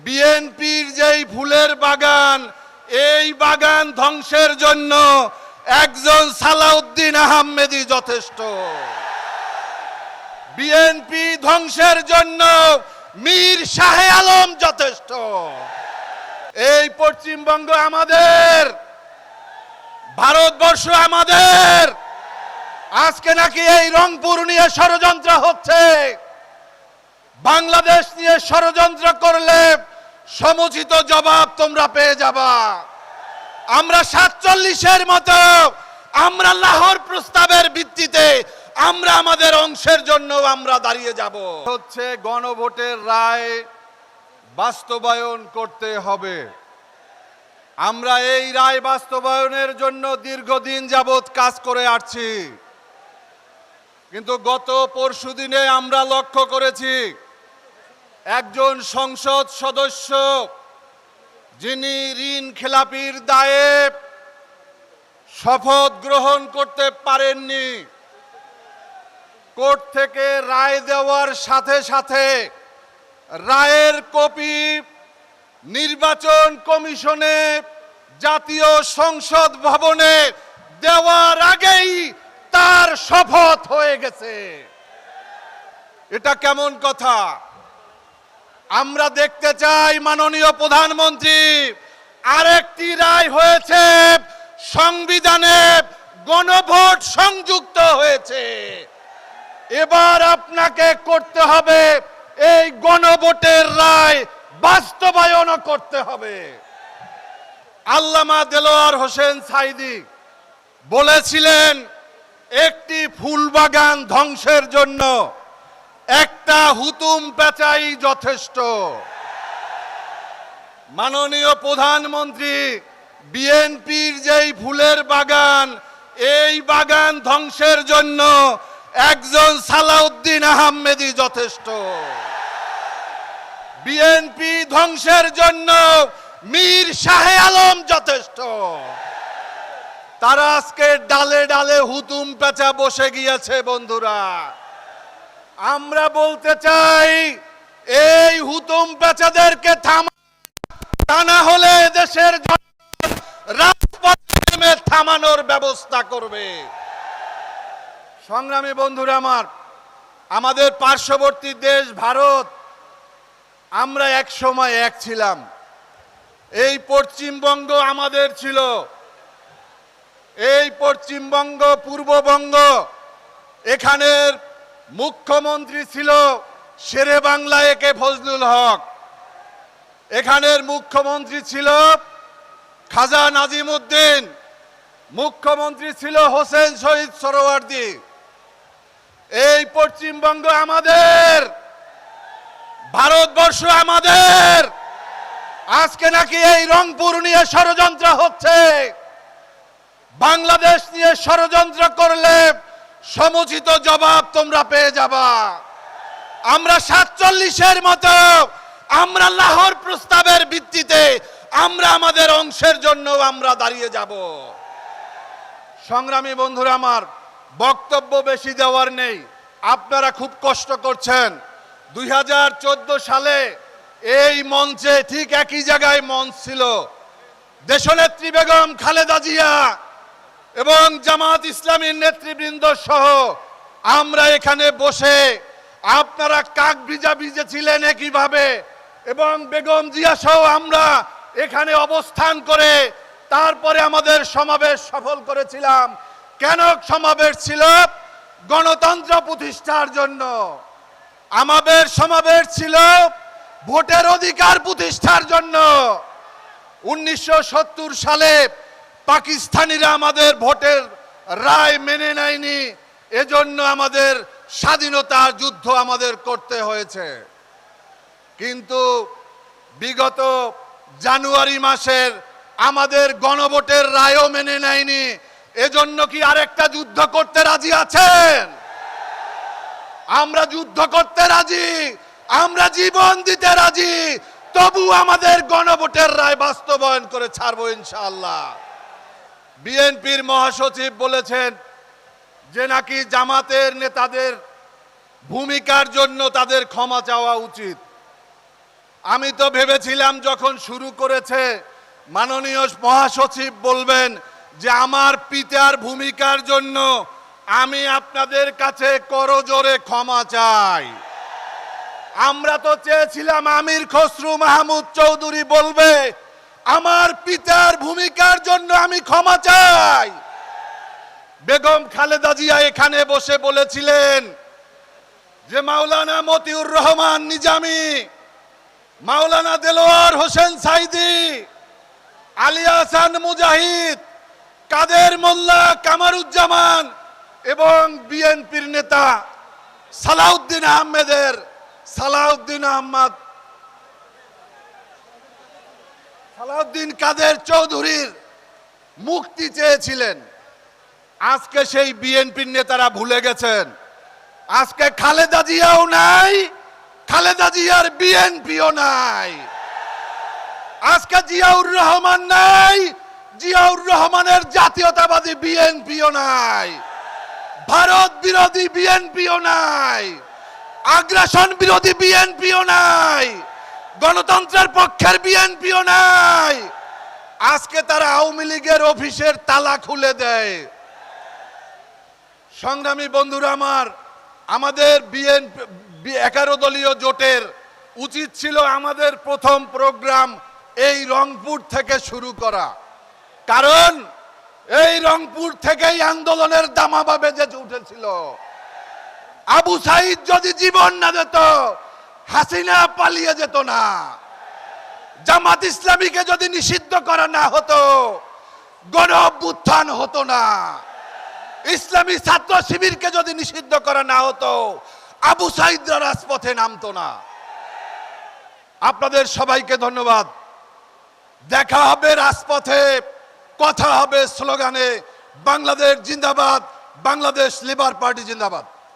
বিএনপির যেই ফুলের বাগান, এই বাগান ধ্বংসের জন্য একজন সালাউদ্দিন আহমেদই যথেষ্ট। বিএনপি ধ্বংসের জন্য মীর শাহ আলম যথেষ্ট। এই পশ্চিমবঙ্গ আমাদের, ভারতবর্ষ আমাদের। আজকে নাকি এই রংপুর নিয়ে ষড়যন্ত্র হচ্ছে। বাংলাদেশ নিয়ে ষড়যন্ত্র করলে সমুচিত জবাব তোমরা পেয়ে যাবা। আমরা ৪৭-এর মতো আমরা লাহোর প্রস্তাবের ভিত্তিতে আমরা আমাদের অংশের জন্য আমরা দাঁড়িয়ে যাব। হচ্ছে গণভোটের রায় বাস্তবায়ন করতে হবে। আমরা এই রায় বাস্তবায়নের জন্য দীর্ঘদিন যাবৎ কাজ করে আসছি, কিন্তু গত পরশুদিনে আমরা লক্ষ্য করেছি একজন সংসদ সদস্য যিনি ঋণ খেলাপির দায়ে শপথ গ্রহণ করতে পারেননি, কোর্ট থেকে রায় দেওয়ার সাথে সাথে রায়ের কপি নির্বাচন কমিশনে জাতীয় সংসদ ভবনে দেওয়ার আগেই তার শপথ হয়ে গেছে। এটা কেমন কথা? আমরা দেখতে চাই মাননীয় প্রধানমন্ত্রী, আরেকটি রায় হয়েছে, সংবিধানে গণভোট সংযুক্ত হয়েছে। এবার আপনাকে করতে হবে এই গণভোটের রায় বাস্তবায়ন করতে হবে। আল্লামা দেলোয়ার হোসেন সাঈদী বলেছিলেন, একটি ফুল বাগান ধ্বংসের জন্য একটা হুতুম পেঁচাই যথেষ্ট। মাননীয় প্রধানমন্ত্রী, বিএনপির যেই ফুলের বাগান, এই বাগান ধ্বংসের জন্য একজন সালাউদ্দিন আহমেদই যথেষ্ট। বিএনপি ধ্বংসের জন্য মীর শাহ আলম যথেষ্ট। তারা আজকে ডালে ডালে হুতুম পেঁচা বসে গিয়েছে। বন্ধুরা, আমরা বলতে চাই এই হুতুম পেঁচাদেরকে তা না হলে দেশের জনগণ রাজপথে নেমে থামানোর ব্যবস্থা করবে। সংগ্রামী বন্ধুরা আমার, আমাদের পার্শ্ববর্তী দেশ ভারত, আমরা এক সময় এক ছিলাম। এই পশ্চিমবঙ্গ আমাদের ছিল। এই পশ্চিমবঙ্গ, পূর্ববঙ্গ, এখানের মুখ্যমন্ত্রী ছিল শেরে বাংলা একে ফজলুল হক। এখানের মুখ্যমন্ত্রী ছিল খাজা নাজিমউদ্দিন। মুখ্যমন্ত্রী ছিল হোসেন শহীদ সোহরাওয়ার্দী। এই পশ্চিমবঙ্গ আমাদের, ভারতবর্ষ আমাদের। আজকে নাকি এই রংপুর নিয়ে ষড়যন্ত্র হচ্ছে। বাংলাদেশ নিয়ে ষড়যন্ত্র করলে সমুচিত জবাব তোমরা পেয়ে যাবা। আমরা ৪৭-এর মতো আমরা লাহোর প্রস্তাবের ভিত্তিতে আমরা আমাদের অংশের জন্য আমরা দাঁড়িয়ে যাব। সংগ্রামী বন্ধুরা আমার, বক্তব্য বেশি দেওয়ার নেই। আপনারা খুব কষ্ট করছেন। ২০১৪ সালে এই মঞ্চে ঠিক একই জায়গায় মঞ্চ ছিল। দেশনেত্রী বেগম খালেদা জিয়া এবং জামাত ইসলামীর নেতৃবৃন্দ সহ আমরা এখানে বসে, আপনারা কাক ভিজা ভিজেছিলেন একইভাবে, এবং বেগম জিয়া সহ আমরা এখানে অবস্থান করে তারপরে আমাদের সমাবেশ সফল করেছিলাম। কেন সমাবেশ ছিল? গণতন্ত্র প্রতিষ্ঠার জন্য। আমাদের সমাবেশ ছিল ভোটের অধিকার প্রতিষ্ঠার জন্য। ১৯৭০ সালে পাকিস্তানিরা আমাদের ভোটের রায় মেনে নেয়নি, এজন্য আমাদের স্বাধীনতার যুদ্ধ আমাদের করতে হয়েছে। কিন্তু বিগত জানুয়ারি মাসের আমাদের গণভোটের রায়ও মেনে নেয়নি, এজন্য কি আরেকটা যুদ্ধ করতে রাজি আছেন? আমরা যুদ্ধ করতে রাজি, আমরা জীবন দিতে রাজি, তবু আমাদের গণভোটের রায় বাস্তবায়ন করে ছাড়বো ইনশাআল্লাহ। বিএনপির মহাসচিব বলেছেন যে নাকি জামাতের নেতাদের ভূমিকার জন্য তাদের ক্ষমা চাওয়া উচিত। আমি তো ভেবেছিলাম যখন শুরু করেছে মাননীয় মহাসচিব বলবেন যে আমার পিতার ভূমিকার জন্য আমি আপনাদের কাছে করজোরে ক্ষমা চাই। আমরা তো চেয়েছিলাম আমির খসরু মাহমুদ চৌধুরী বলবে আমার পিতার ভূমিকার জন্য আমি ক্ষমা চাই। বেগম খালেদা জিয়া এখানে বসে বলেছিলেন যে মাওলানা মতিউর রহমান নিজামী, মাওলানা দেলোয়ার হোসেন সাইদি, আলী হাসান মুজাহিদ, কাদের মোল্লা কামারুজ্জামান এবং বিএনপির নেতা সালাউদ্দিন কাদের চৌধুরীর মুক্তি চেয়েছিলেন। আজকে সেই বিএনপির নেতারা ভুলে গেছেন। আজকে খালেদা জিয়াও নাই, খালেদা জিয়ার বিএনপিও নাই। আজকে জিয়াউর রহমান নাই, জিয়াউর রহমানের জাতীয়তাবাদী বিএনপিও নাই। ভারত বিরোধী বিএনপিও নাই, আগ্রাসন বিরোধী বিএনপিও নাই, গণতন্ত্রের পক্ষের বিএনপিও নাই। আজকে তারা আওয়ামী লীগের অফিসের তালা খুলে দেয়। সংগ্রামী বন্ধুরা আমার, আমাদের বিএনপি 11 দলীয় জোটের উচিত ছিল আমাদের প্রথম প্রোগ্রাম এই রংপুর থেকে শুরু করা, কারণ এই রংপুর থেকেই আন্দোলনের দামামা বেজে উঠেছিল। আবু সাইদ যদি জীবন না দিত হাসিনা পালিয়ে যেত না, জামাত ইসলামীকে যদি নিষিদ্ধ করা না হতো গণ অভ্যুত্থান হতো না, ইসলামী ছাত্র শিবিরকে যদি নিষিদ্ধ করা না হতো আবু সাইদরা রাজপথে নামতো না। আপনাদের সবাইকে ধন্যবাদ। দেখা হবে রাজপথে, কথা হবে স্লোগানে। বাংলাদেশ জিন্দাবাদ, বাংলাদেশ লেবার পার্টি জিন্দাবাদ।